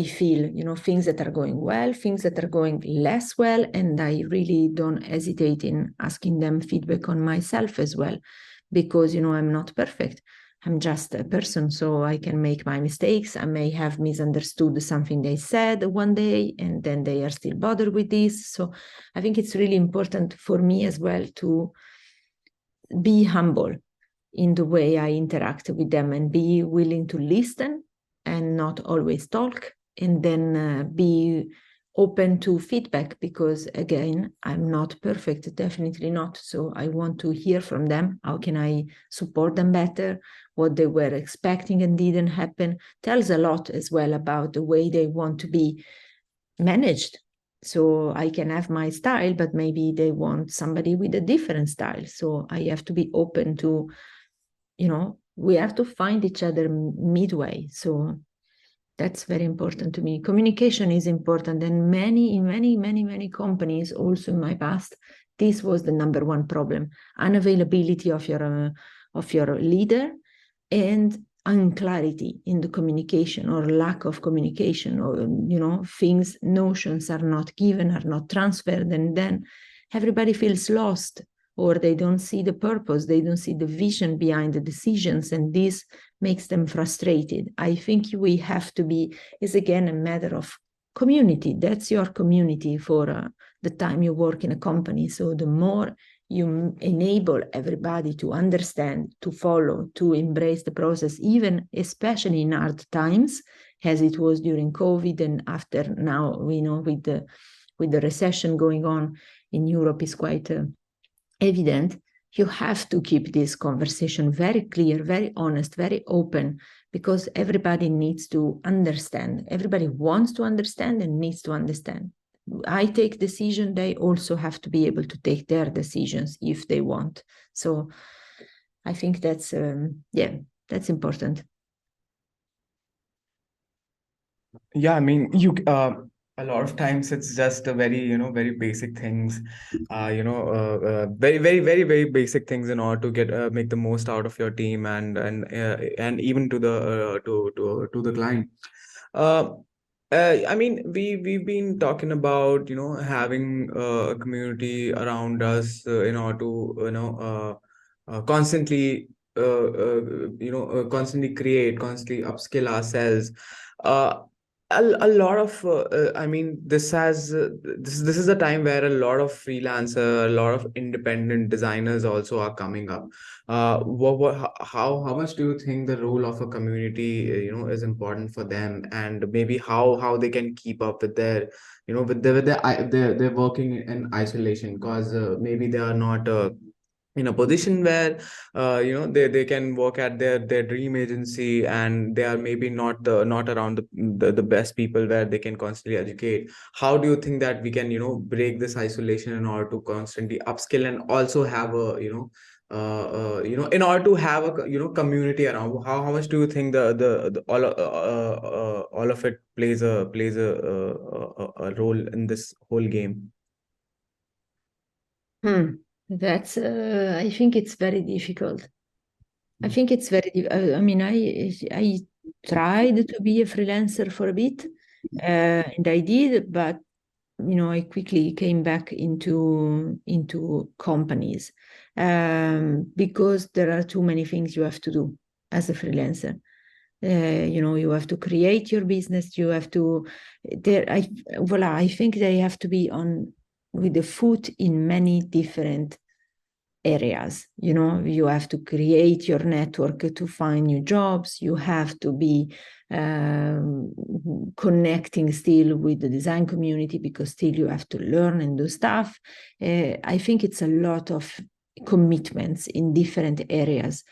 feel, things that are going well, things that are going less well. And I really don't hesitate in asking them feedback on myself as well, because, I'm not perfect. I'm just a person, so I can make my mistakes. I may have misunderstood something they said one day, and then they are still bothered with this. So I think it's really important for me as well to be humble in the way I interact with them, and be willing to listen and not always talk, and then be open to feedback, because again, I'm not perfect, definitely not. So I want to hear from them. How can I support them better? What they were expecting and didn't happen tells a lot as well about the way they want to be managed. So I can have my style, but maybe they want somebody with a different style. So I have to be open to, we have to find each other midway. So that's very important to me. Communication is important, and in many companies, also in my past, this was the number one problem: unavailability of your leader, and unclarity in the communication, or lack of communication, or things, notions are not given, are not transferred, and then everybody feels lost, or they don't see the purpose, they don't see the vision behind the decisions, and this makes them frustrated. I think we have to be, is again a matter of community. That's your community for the time you work in a company. So the more you enable everybody to understand, to follow, to embrace the process, even especially in hard times, as it was during COVID, and after now, with the recession going on in Europe is quite evident. You have to keep this conversation very clear, very honest, very open, because everybody needs to understand. Everybody wants to understand and needs to understand. I take decision, they also have to be able to take their decisions if they want. So I think that's that's important. Yeah, I mean, a lot of times it's just a very basic things, very basic things in order to get make the most out of your team, and even to the client. Uh, I mean, we've been talking about having a community around us in order to constantly constantly create, constantly upskill ourselves. Uh, a lot of I mean, this is a time where a lot of freelancer, a lot of independent designers also are coming up. How much do you think the role of a community is important for them, and maybe how they can keep up with their they're working in isolation, because maybe they are not in a position where they can work at their dream agency, and they are maybe not around the best people where they can constantly educate. How do you think that we can break this isolation in order to constantly upskill, and also have a in order to have a community around? How much do you think the all of it plays a role in this whole game? That's I think it's very difficult. I think it's very. I mean, I tried to be a freelancer for a bit, and I did, but I quickly came back into companies, because there are too many things you have to do as a freelancer. You have to create your business. You have to. I think they have to be on with the foot in many different areas. You have to create your network to find new jobs. You have to be connecting still with the design community, because still you have to learn and do stuff. I think it's a lot of commitments in different areas,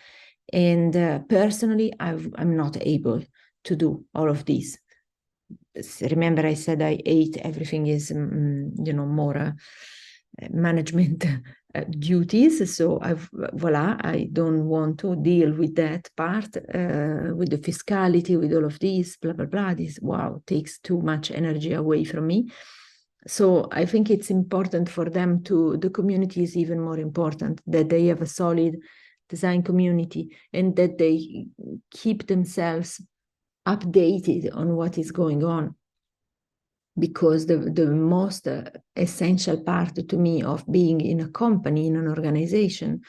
and personally I'm not able to do all of this. Remember, I said I ate everything is more management duties. So I don't want to deal with that part, with the fiscality, with all of this, blah, blah, blah. This, takes too much energy away from me. So I think it's important for them the community is even more important, that they have a solid design community, and that they keep themselves updated on what is going on. Because the most essential part to me of being in a company, in an organization,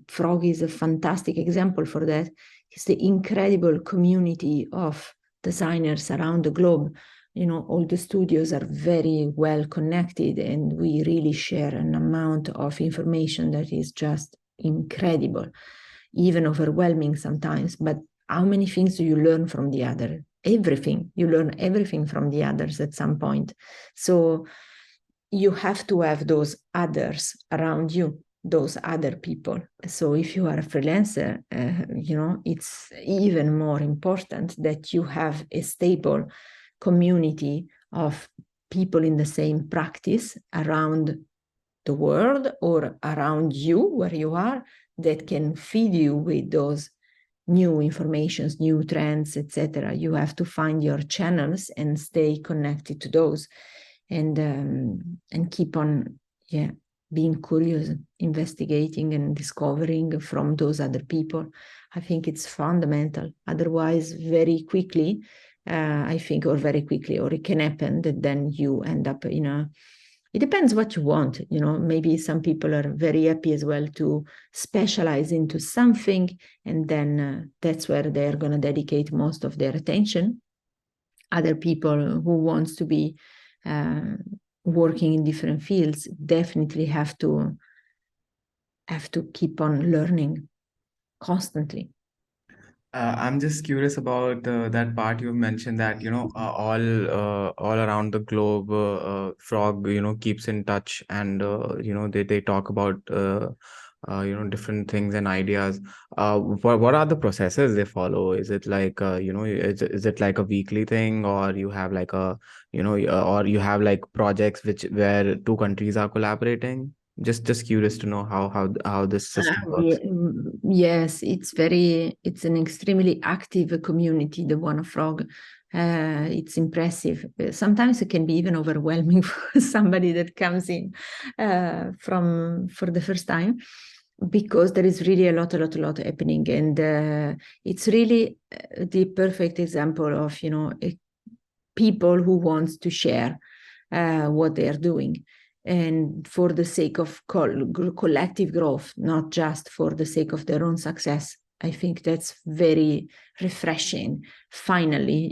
Frog is a fantastic example for that, is the incredible community of designers around the globe. All the studios are very well connected, and we really share an amount of information that is just incredible, even overwhelming sometimes. But how many things do you learn from the other? everything. You learn everything from the others at some point. So you have to have those others around you, those other people. So if you are a freelancer, it's even more important that you have a stable community of people in the same practice around the world or around you where you are, that can feed you with those new informations, new trends, etc. You have to find your channels and stay connected to those, and keep on being curious, investigating and discovering from those other people. I think it's fundamental. Otherwise, very quickly, I think, or very quickly, or it can happen that then you end up in a, it depends what you want. Maybe some people are very happy as well to specialize into something, and then that's where they're going to dedicate most of their attention. Other people who wants to be working in different fields definitely have to keep on learning constantly. I'm just curious about that part you mentioned, that all around the globe, Frog keeps in touch, and they talk about different things and ideas. What are the processes they follow? Is it like is it like a weekly thing, or you have like a or you have like projects where two countries are collaborating? Just curious to know how this system works. Yes, it's an extremely active community, the One Frog. It's impressive. Sometimes it can be even overwhelming for somebody that comes in for the first time, because there is really a lot happening, and it's really the perfect example of people who wants to share what they are doing, and for the sake of collective growth, not just for the sake of their own success. I think that's very refreshing, finally,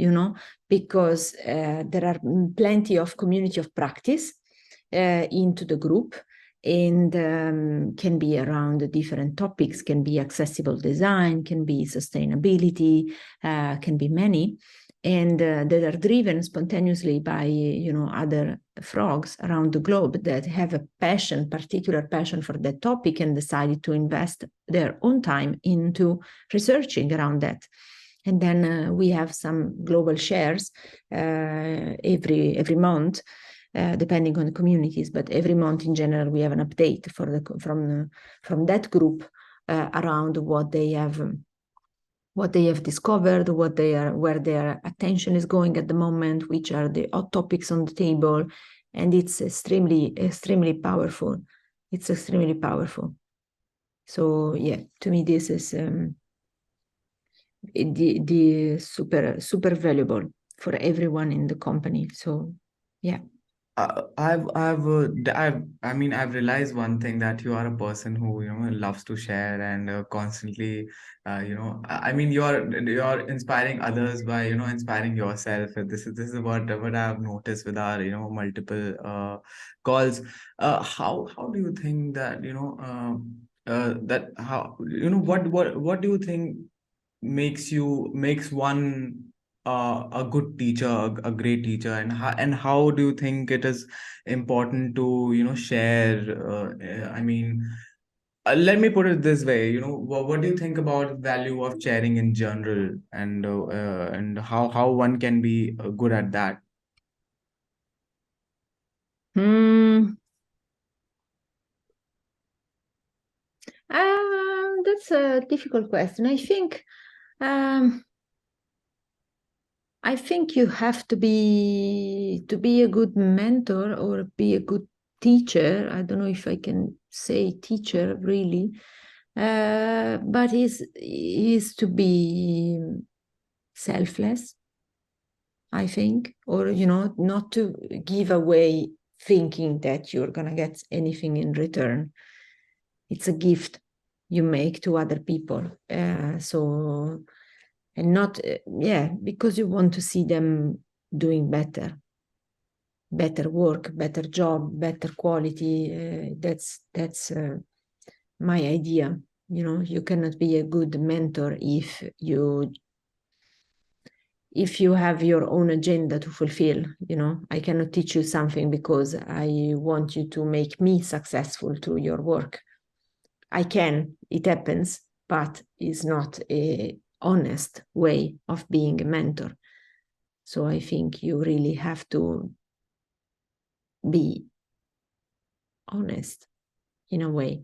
because there are plenty of community of practice into the group, and can be around different topics, can be accessible design, can be sustainability, can be many, and that are driven spontaneously by other frogs around the globe that have a particular passion for that topic, and decided to invest their own time into researching around that. And then we have some global shares every month, depending on the communities, but every month in general we have an update from that group around what they have discovered, where their attention is going at the moment, which are the hot topics on the table, and it's extremely powerful. It's extremely powerful. So yeah, to me this is the super valuable for everyone in the company. So yeah. I've realized one thing, that you are a person who loves to share and constantly you're inspiring others by inspiring yourself. This is what I've noticed with our multiple calls. How do you think that that how what do you think makes one a good teacher, a great teacher, and how do you think it is important to share? Let me put it this way. What do you think about value of sharing in general, and how one can be good at that? That's a difficult question. I think you have to be a good mentor or be a good teacher. I don't know if I can say teacher really, but is to be selfless, I think, or not to give away thinking that you're gonna get anything in return. It's a gift you make to other people. And not because you want to see them doing better work, better job, better quality. That's my idea. You cannot be a good mentor if if you have your own agenda to fulfill, I cannot teach you something because I want you to make me successful through your work. I can, it happens, but it's not a honest way of being a mentor. So I think you really have to be honest in a way.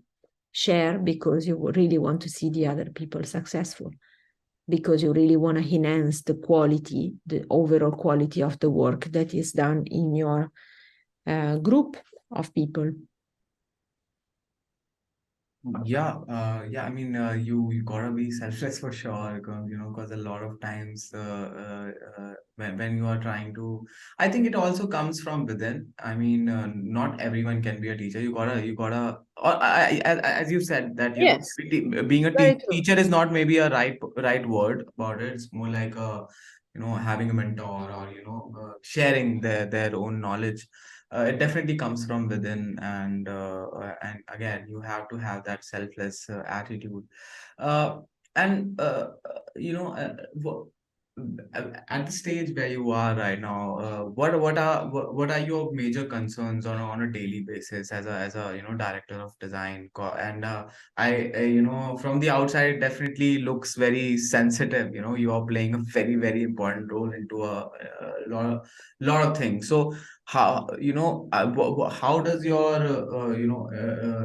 Share because you really want to see the other people successful, because you really want to enhance the quality, the overall quality of the work that is done in your group of people. Yeah. I mean, you gotta be selfless for sure, because a lot of times, when you are trying to, I think it also comes from within. I mean, not everyone can be a teacher. You gotta, or as you said that, Yes, being a very true. teacher is not maybe a right word about it. It's more like having a mentor, or sharing their own knowledge. It definitely comes from within, and again, you have to have that selfless attitude. uh, and at the stage where you are right now, what are your major concerns on a daily basis as a director of design? And from the outside, it definitely looks very sensitive. You are playing a very, very important role into a lot of things. So how does your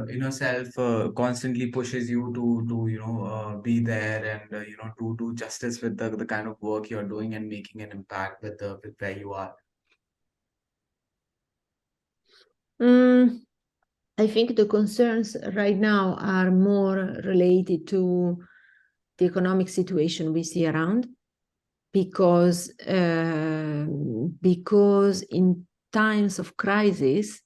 inner self constantly pushes you to be there, and to do justice with the kind of work you're doing and making an impact with where you are? I think the concerns right now are more related to the economic situation we see around, because in times of crisis,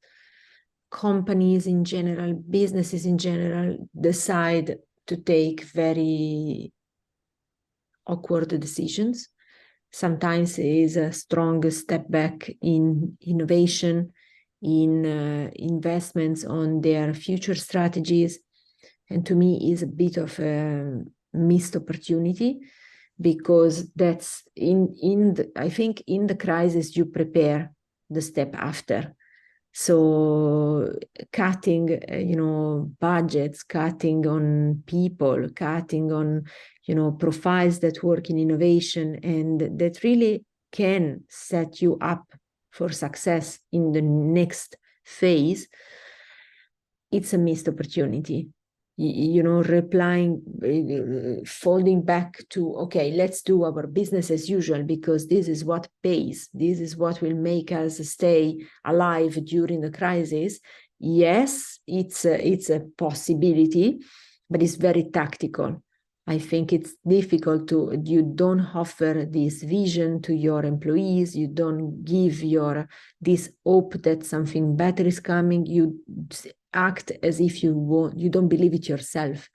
companies in general, businesses in general, decide to take very awkward decisions. Sometimes it is a strong step back in innovation, in investments on their future strategies. And to me is a bit of a missed opportunity, because that's I think in the crisis you prepare the step after. So cutting, budgets, cutting on people, cutting on, profiles that work in innovation, and that really can set you up for success in the next phase, it's a missed opportunity. Replying, folding back to, okay, let's do our business as usual because this is what pays, this is what will make us stay alive during the crisis. Yes, it's a possibility, but it's very tactical. I think it's difficult you don't offer this vision to your employees, you don't give this hope that something better is coming, you act as if you don't believe it yourself.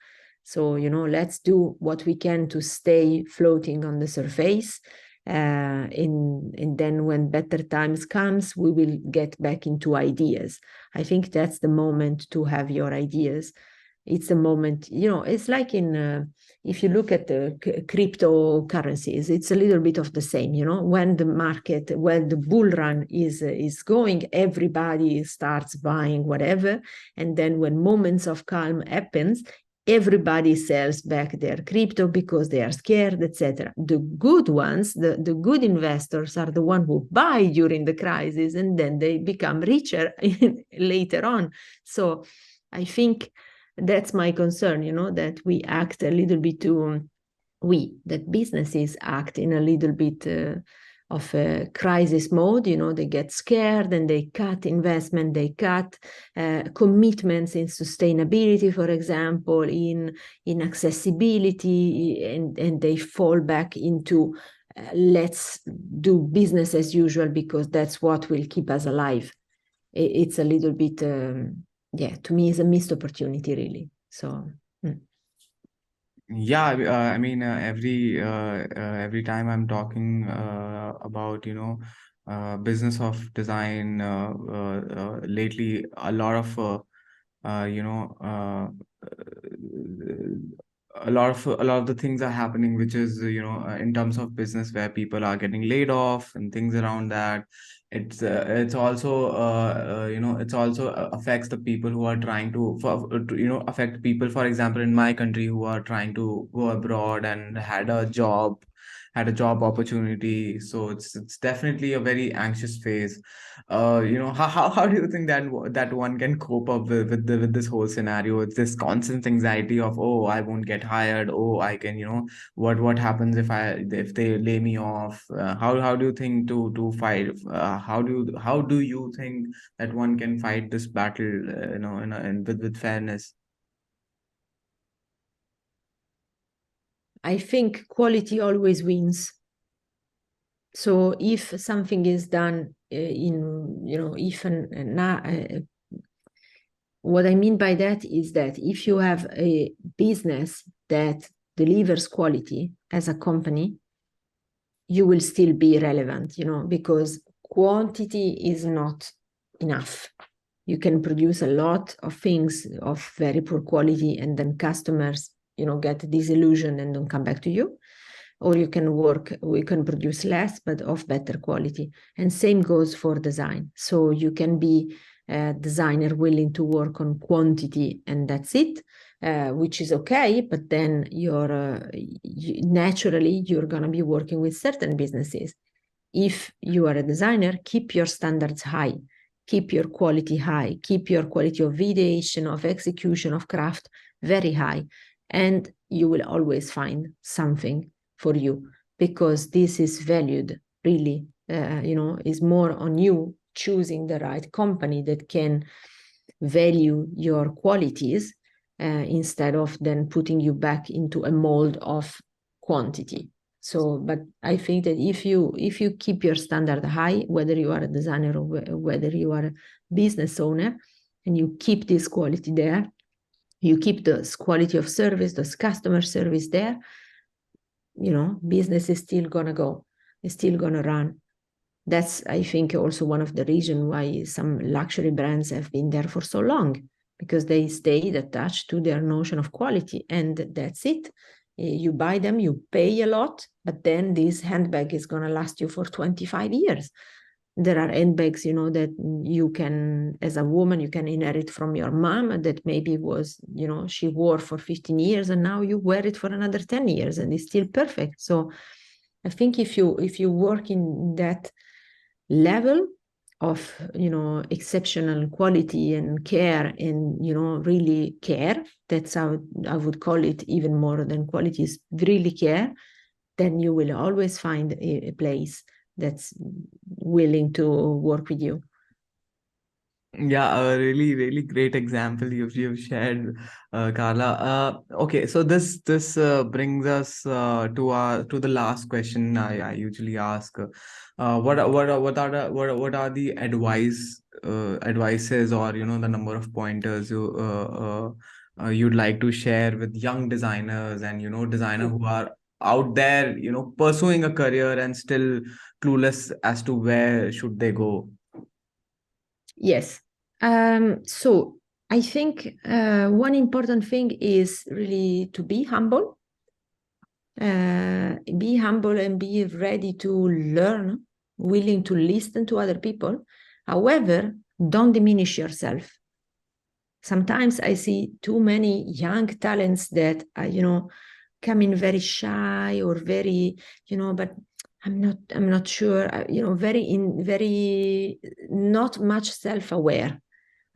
So let's do what we can to stay floating on the surface, and then when better times comes, we will get back into ideas. I think that's the moment to have your ideas. It's a moment, it's like if you look at the cryptocurrencies, it's a little bit of the same. When the bull run is going, everybody starts buying whatever, and then when moments of calm happens, everybody sells back their crypto because they are scared, etc. The good ones, the good investors, are the ones who buy during the crisis, and then they become richer later on. So I think that's my concern, that we act a little bit that businesses act in a little bit of a crisis mode. They get scared and they cut investment, they cut commitments in sustainability, for example, in accessibility, and they fall back into let's do business as usual because that's what will keep us alive. It's a little bit to me it's a missed opportunity, really. So Yeah, I mean, every time I'm talking about business of design, lately, a lot of uh, you know uh, a lot of the things are happening, which is in terms of business, where people are getting laid off and things around that. It's also it's also affects the people who are trying to affect people, for example, in my country, who are trying to go abroad and had a job opportunity. So it's definitely a very anxious phase. How do you think that one can cope up with this whole scenario? It's this constant anxiety of, oh, I won't get hired. Oh, I can, what happens if they lay me off? How do you think to fight? How do you think that one can fight this battle, with fairness? I think quality always wins. So if something is done what I mean by that is that if you have a business that delivers quality as a company, you will still be relevant, because quantity is not enough. You can produce a lot of things of very poor quality, and then customers, get disillusioned and don't come back to you. Or we can produce less, but of better quality. And same goes for design. So you can be a designer willing to work on quantity, and that's it, which is okay. But then naturally, you're going to be working with certain businesses. If you are a designer, keep your standards high, keep your quality high, keep your quality of ideation, of execution, of craft very high, and you will always find something for you, because this is valued really, is more on you choosing the right company that can value your qualities, instead of then putting you back into a mold of quantity. So, but I think that if you keep your standard high, whether you are a designer or whether you are a business owner, and you keep this quality there, you keep this quality of service, this customer service there, business is still gonna go, it's still gonna run. That's, I think, also one of the reasons why some luxury brands have been there for so long, because they stayed attached to their notion of quality, and that's it. You buy them, you pay a lot, but then this handbag is going to last you for 25 years. There are handbags, that you can, as a woman, you can inherit from your mom, that maybe was, she wore for 15 years, and now you wear it for another 10 years and it's still perfect. So I think if you work in that level of exceptional quality and care, and really care, that's how I would call it, even more than quality is really care, then you will always find a place that's willing to work with you. Yeah, a really, really great example you've shared, Carla. Okay, so this brings us to the last question I usually ask. What are the advices, or the number of pointers you'd like to share with young designers, and designer who are out there pursuing a career and still clueless as to where should they go? Yes. So I think one important thing is really to be humble. Be humble and be ready to learn, willing to listen to other people. However, don't diminish yourself. Sometimes I see too many young talents that come in very shy, or very, but I'm not sure, very not much self-aware.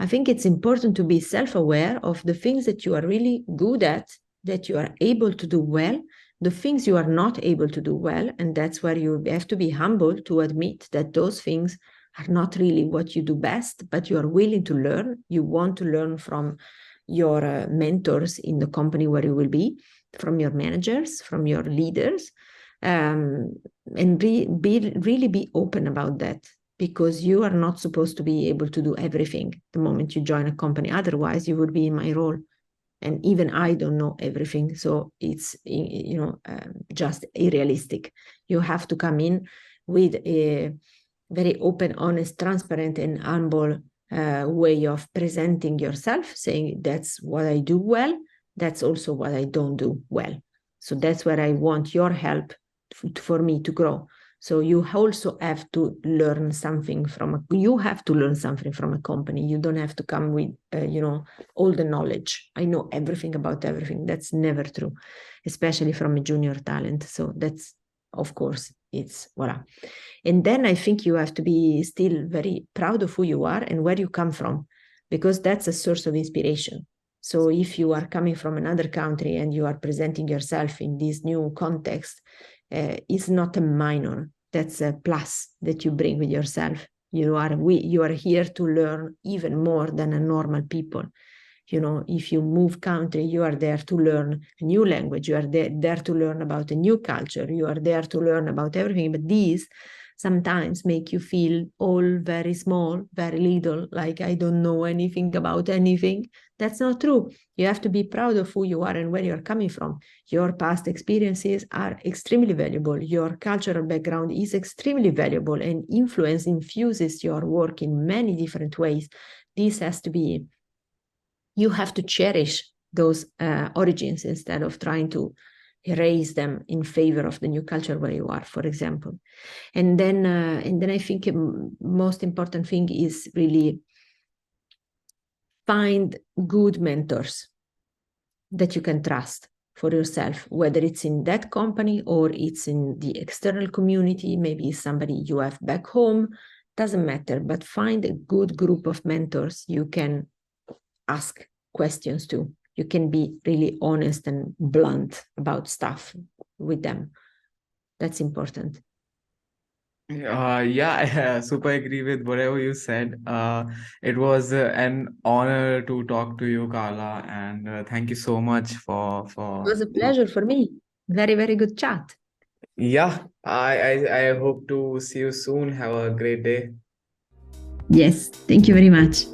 I think it's important to be self-aware of the things that you are really good at, that you are able to do well, the things you are not able to do well, and that's where you have to be humble to admit that those things are not really what you do best, but you are willing to learn. You want to learn from your mentors in the company where you will be, from your managers, from your leaders, and really be open about that, because you are not supposed to be able to do everything the moment you join a company. Otherwise, you would be in my role. And even I don't know everything. So it's, just unrealistic. You have to come in with a very open, honest, transparent, and humble way of presenting yourself, saying that's what I do well, That's also what I don't do well. So that's where I want your help for me to grow. So you also have to learn something you have to learn something from a company. You don't have to come with, all the knowledge. I know everything about everything. That's never true, especially from a junior talent. So that's, of course, it's voila. And then I think you have to be still very proud of who you are and where you come from, because that's a source of inspiration. So if you are coming from another country and you are presenting yourself in this new context, it's not a minor. That's a plus that you bring with yourself. You are here to learn even more than a normal people. If you move country, you are there to learn a new language. You are there to learn about a new culture. You are there to learn about everything. But these sometimes make you feel all very small, very little, like I don't know anything about anything. That's not true. You have to be proud of who you are and where you're coming from. Your past experiences are extremely valuable. Your cultural background is extremely valuable, and influence infuses your work in many different ways. This has to be, you have to cherish those origins instead of trying to erase them in favor of the new culture where you are, for example. And then I think most important thing is really find good mentors that you can trust for yourself, whether it's in that company or it's in the external community, maybe somebody you have back home, doesn't matter, but find a good group of mentors you can ask questions to. You can be really honest and blunt about stuff with them. That's important. Yeah, I super agree with whatever you said. It was an honor to talk to you, Carla, and thank you so much It was a pleasure for me. Very, very good chat. Yeah, I hope to see you soon. Have a great day. Yes, thank you very much.